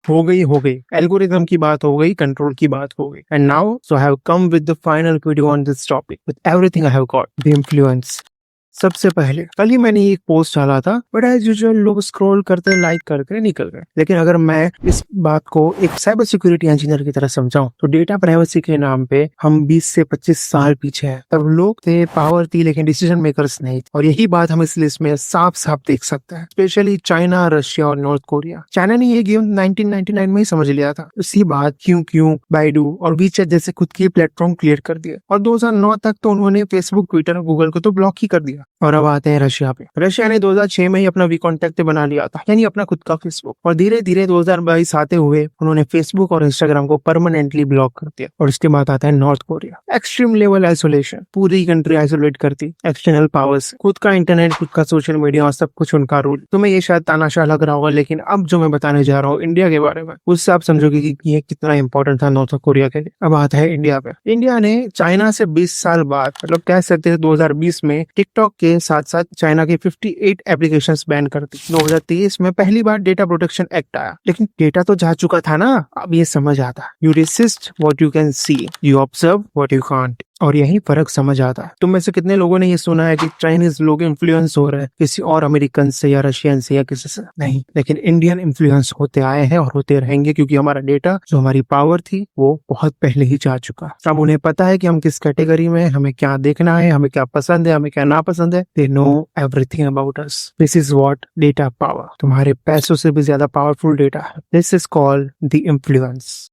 हो गई एल्गोरिथम की बात हो गई, कंट्रोल की बात हो गई। And now so I have come with the final video on this topic with everything I have got, the influence. सबसे पहले कल ही मैंने एक पोस्ट डाला था, बट एज यूजुअल लोग स्क्रॉल करते लाइक करके निकल गए। लेकिन अगर मैं इस बात को एक साइबर सिक्योरिटी इंजीनियर की तरह समझाऊं तो डेटा प्राइवेसी के नाम पे हम 20 से 25 साल पीछे हैं। तब लोग थे, पावर थी, लेकिन डिसीजन मेकर्स नहीं थे। और यही बात हम इस लिस्ट में साफ साफ देख सकते हैं, स्पेशली चाइना, रशिया और नॉर्थ कोरिया। चाइना ने ये गेम 1999 में ही समझ लिया था। उसी बाद क्यों बाइडू और वीचैट जैसे खुद की प्लेटफॉर्म क्लियर कर दिए, और 2009 तक तो उन्होंने फेसबुक, ट्विटर और गूगल को तो ब्लॉक ही कर दिया। और अब आते हैं रशिया पे। रशिया ने 2006 में ही अपना वी कॉन्टैक्ट बना लिया था, यानी अपना खुद का फेसबुक। और धीरे धीरे 2022 आते हुए उन्होंने फेसबुक और इंस्टाग्राम को परमानेंटली ब्लॉक कर दिया। और इसके बाद आता है north Korea. Extreme level isolation, पूरी कंट्री आइसोलेट करती, एक्सटर्नल पावर्स, खुद का इंटरनेट, खुद का सोशल मीडिया और सब कुछ उनका रूल। तुम्हें ये शायद तानाशाह लग रहा होगा, लेकिन अब जो मैं बताने जा रहा हूँ इंडिया के बारे में, उससे आप समझोगे कि ये कितना इंपॉर्टेंट था नॉर्थ कोरिया के लिए। अब आता है इंडिया पे। इंडिया ने चाइना से 20 साल बाद, मतलब कह सकते हैं 2020 में, टिकटॉक के साथ साथ चाइना के 58 एप्लीकेशंस बैन कर दी। 2023 में पहली बार डेटा प्रोटेक्शन एक्ट आया, लेकिन डेटा तो जा चुका था ना। अब ये समझ आता, you resist what you can see, you observe what you can't. और यही फर्क समझ आता है। तुम में से कितने लोगों ने ये सुना है कि चाइनीज लोग इन्फ्लुएंस हो रहे हैं किसी और अमेरिकन से या रशियन से या किसी से? नहीं, लेकिन इंडियन इन्फ्लुएंस होते आए हैं और होते रहेंगे, क्योंकि हमारा डेटा, जो हमारी पावर थी, वो बहुत पहले ही जा चुका। अब उन्हें पता है कि हम किस कैटेगरी में, हमें क्या देखना है, हमें क्या पसंद है, हमें क्या नापसंद है। They know everything about us. This is what data power. तुम्हारे पैसों से भी ज्यादा पावरफुल डेटा है। This is called the influence.